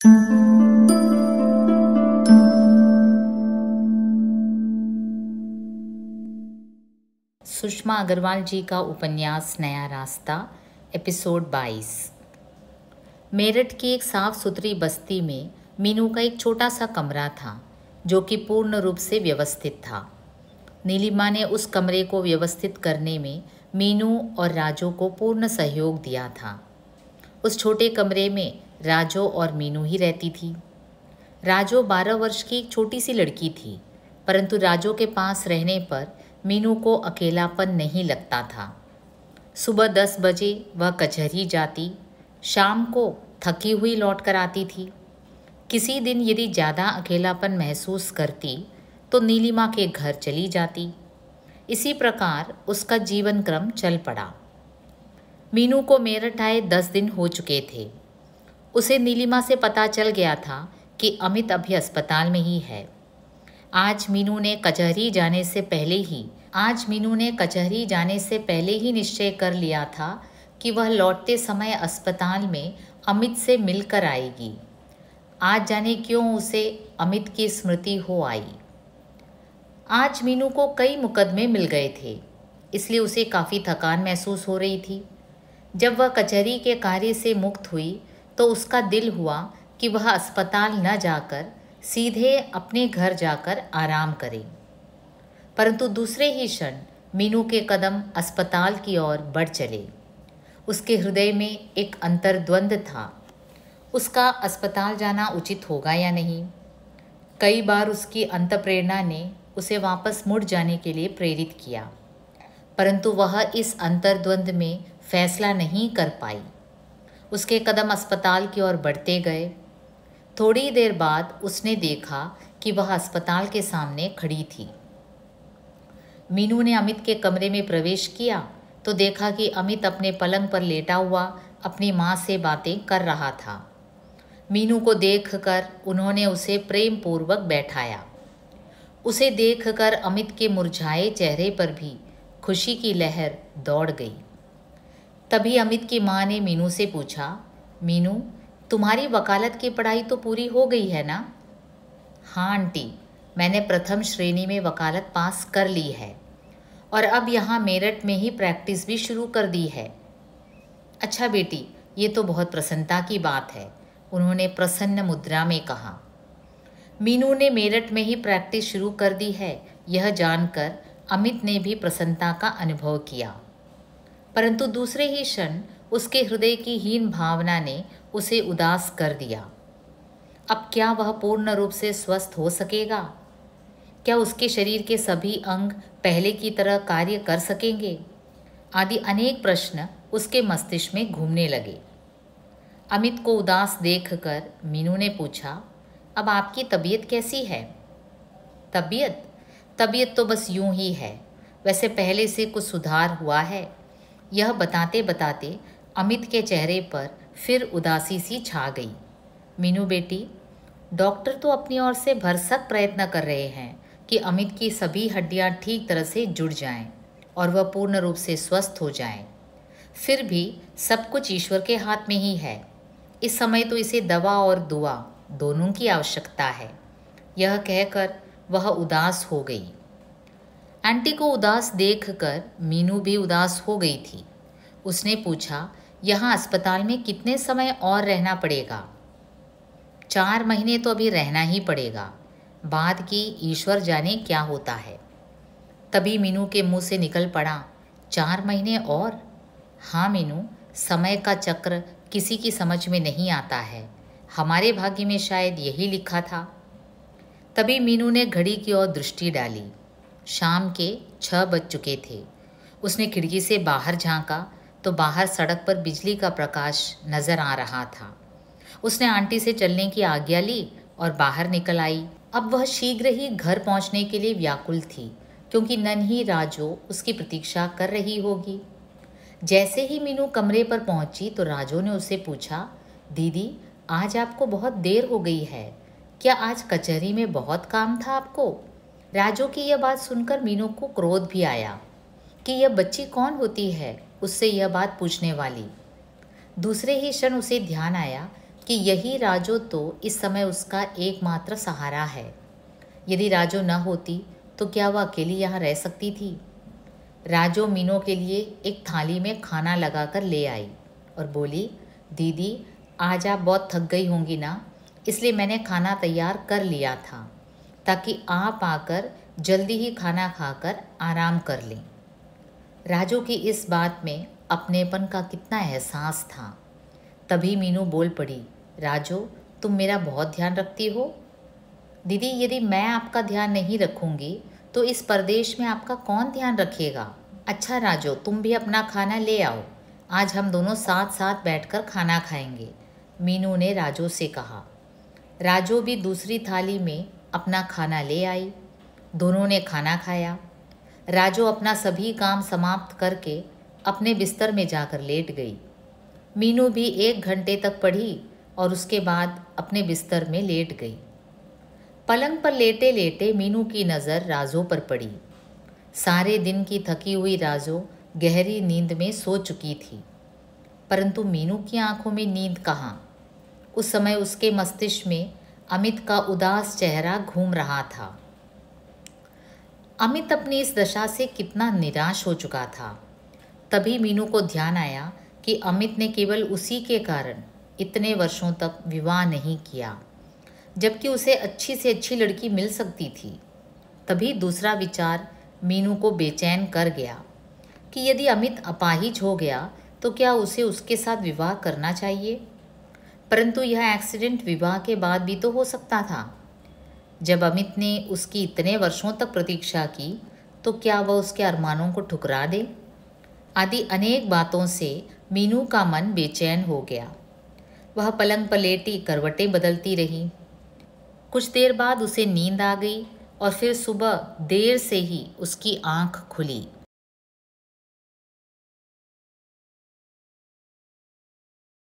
सुषमा अग्रवाल जी का उपन्यास नया रास्ता, एपिसोड 22। मेरठ की एक साफ सुथरी बस्ती में मीनू का एक छोटा सा कमरा था जो कि पूर्ण रूप से व्यवस्थित था। नीलिमा ने उस कमरे को व्यवस्थित करने में मीनू और राजू को पूर्ण सहयोग दिया था। उस छोटे कमरे में राजू और मीनू ही रहती थी। राजू 12 वर्ष की एक छोटी सी लड़की थी, परंतु राजू के पास रहने पर मीनू को अकेलापन नहीं लगता था। सुबह 10 बजे वह कचहरी जाती, शाम को थकी हुई लौट कर आती थी। किसी दिन यदि ज़्यादा अकेलापन महसूस करती तो नीलिमा के घर चली जाती। इसी प्रकार उसका जीवन क्रम चल पड़ा। मीनू को मेरठ आए 10 दिन हो चुके थे। उसे नीलिमा से पता चल गया था कि अमित अभी अस्पताल में ही है। आज मीनू ने कचहरी जाने से पहले ही निश्चय कर लिया था कि वह लौटते समय अस्पताल में अमित से मिलकर आएगी। आज जाने क्यों उसे अमित की स्मृति हो आई। आज मीनू को कई मुकदमे मिल गए थे, इसलिए उसे काफ़ी थकान महसूस हो रही थी। जब वह कचहरी के कार्य से मुक्त हुई तो उसका दिल हुआ कि वह अस्पताल न जाकर सीधे अपने घर जाकर आराम करे। परंतु दूसरे ही क्षण मीनू के कदम अस्पताल की ओर बढ़ चले। उसके हृदय में एक अंतर्द्वंद था। उसका अस्पताल जाना उचित होगा या नहीं। कई बार उसकी अंतःप्रेरणा ने उसे वापस मुड़ जाने के लिए प्रेरित किया, परंतु वह इस अंतर्द्वंद में फैसला नहीं कर पाई। उसके कदम अस्पताल की ओर बढ़ते गए। थोड़ी देर बाद उसने देखा कि वह अस्पताल के सामने खड़ी थी। मीनू ने अमित के कमरे में प्रवेश किया तो देखा कि अमित अपने पलंग पर लेटा हुआ अपनी माँ से बातें कर रहा था। मीनू को देखकर उन्होंने उसे प्रेम पूर्वक बैठाया। उसे देखकर अमित के मुरझाए चेहरे पर भी खुशी की लहर दौड़ गई। तभी अमित की माँ ने मीनू से पूछा, मीनू, तुम्हारी वकालत की पढ़ाई तो पूरी हो गई है ना? हाँ आंटी, मैंने प्रथम श्रेणी में वकालत पास कर ली है और अब यहाँ मेरठ में ही प्रैक्टिस भी शुरू कर दी है। अच्छा बेटी, ये तो बहुत प्रसन्नता की बात है, उन्होंने प्रसन्न मुद्रा में कहा। मीनू ने मेरठ में ही प्रैक्टिस शुरू कर दी है, यह जानकर अमित ने भी प्रसन्नता का अनुभव किया। परंतु दूसरे ही क्षण उसके हृदय की हीन भावना ने उसे उदास कर दिया। अब क्या वह पूर्ण रूप से स्वस्थ हो सकेगा? क्या उसके शरीर के सभी अंग पहले की तरह कार्य कर सकेंगे? आदि अनेक प्रश्न उसके मस्तिष्क में घूमने लगे। अमित को उदास देखकर मीनू ने पूछा, अब आपकी तबीयत कैसी है? तबीयत तो बस यूं ही है, वैसे पहले से कुछ सुधार हुआ है। यह बताते बताते अमित के चेहरे पर फिर उदासी सी छा गई। मीनू बेटी, डॉक्टर तो अपनी ओर से भरसक प्रयत्न कर रहे हैं कि अमित की सभी हड्डियां ठीक तरह से जुड़ जाएं और वह पूर्ण रूप से स्वस्थ हो जाएं। फिर भी सब कुछ ईश्वर के हाथ में ही है। इस समय तो इसे दवा और दुआ दोनों की आवश्यकता है। यह कहकर वह उदास हो गई। आंटी को उदास देखकर मीनू भी उदास हो गई थी। उसने पूछा, यहाँ अस्पताल में कितने समय और रहना पड़ेगा? 4 महीने तो अभी रहना ही पड़ेगा, बाद की ईश्वर जाने क्या होता है। तभी मीनू के मुंह से निकल पड़ा, 4 महीने और? हाँ मीनू, समय का चक्र किसी की समझ में नहीं आता है। हमारे भाग्य में शायद यही लिखा था। तभी मीनू ने घड़ी की ओर दृष्टि डाली। शाम के 6 बज चुके थे। उसने खिड़की से बाहर झांका तो बाहर सड़क पर बिजली का प्रकाश नजर आ रहा था। उसने आंटी से चलने की आज्ञा ली और बाहर निकल आई। अब वह शीघ्र ही घर पहुंचने के लिए व्याकुल थी, क्योंकि नन्ही राजू उसकी प्रतीक्षा कर रही होगी। जैसे ही मीनू कमरे पर पहुंची तो राजू ने उससे पूछा, दीदी, आज आपको बहुत देर हो गई है, क्या आज कचहरी में बहुत काम था आपको? राजू की यह बात सुनकर मीनू को क्रोध भी आया कि यह बच्ची कौन होती है उससे यह बात पूछने वाली। दूसरे ही क्षण उसे ध्यान आया कि कि यही राजो तो इस समय उसका एकमात्र सहारा है। यदि राजो न होती तो क्या वह अकेली यहाँ रह सकती थी? राजो मीनू के लिए एक थाली में खाना लगाकर ले आई और बोली, दीदी आज आप बहुत थक गई होंगी ना, इसलिए मैंने खाना तैयार कर लिया था ताकि आप आकर जल्दी ही खाना खाकर आराम कर लें। राजू की इस बात में अपनेपन का कितना एहसास था। तभी मीनू बोल पड़ी, राजू तुम मेरा बहुत ध्यान रखती हो। दीदी यदि मैं आपका ध्यान नहीं रखूँगी तो इस परदेश में आपका कौन ध्यान रखेगा? अच्छा राजू तुम भी अपना खाना ले आओ, आज हम दोनों साथ साथ बैठकर खाना खाएंगे, मीनू ने राजू से कहा। राजू भी दूसरी थाली में अपना खाना ले आई। दोनों ने खाना खाया। राजू अपना सभी काम समाप्त करके अपने बिस्तर में जाकर लेट गई। मीनू भी 1 घंटे तक पढ़ी और उसके बाद अपने बिस्तर में लेट गई। पलंग पर लेटे लेटे मीनू की नज़र राजू पर पड़ी। सारे दिन की थकी हुई राजू गहरी नींद में सो चुकी थी, परंतु मीनू की आंखों में नींद कहाँ। उस समय उसके मस्तिष्क में अमित का उदास चेहरा घूम रहा था। अमित अपनी इस दशा से कितना निराश हो चुका था। तभी मीनू को ध्यान आया कि अमित ने केवल उसी के कारण इतने वर्षों तक विवाह नहीं किया, जबकि उसे अच्छी से अच्छी लड़की मिल सकती थी। तभी दूसरा विचार मीनू को बेचैन कर गया कि यदि अमित अपाहिज हो गया तो क्या उसे उसके साथ विवाह करना चाहिए। परंतु यह एक्सीडेंट विवाह के बाद भी तो हो सकता था। जब अमित ने उसकी इतने वर्षों तक प्रतीक्षा की तो क्या वह उसके अरमानों को ठुकरा दे? आदि अनेक बातों से मीनू का मन बेचैन हो गया। वह पलंग पर लेटी करवटें बदलती रही। कुछ देर बाद उसे नींद आ गई और फिर सुबह देर से ही उसकी आंख खुली।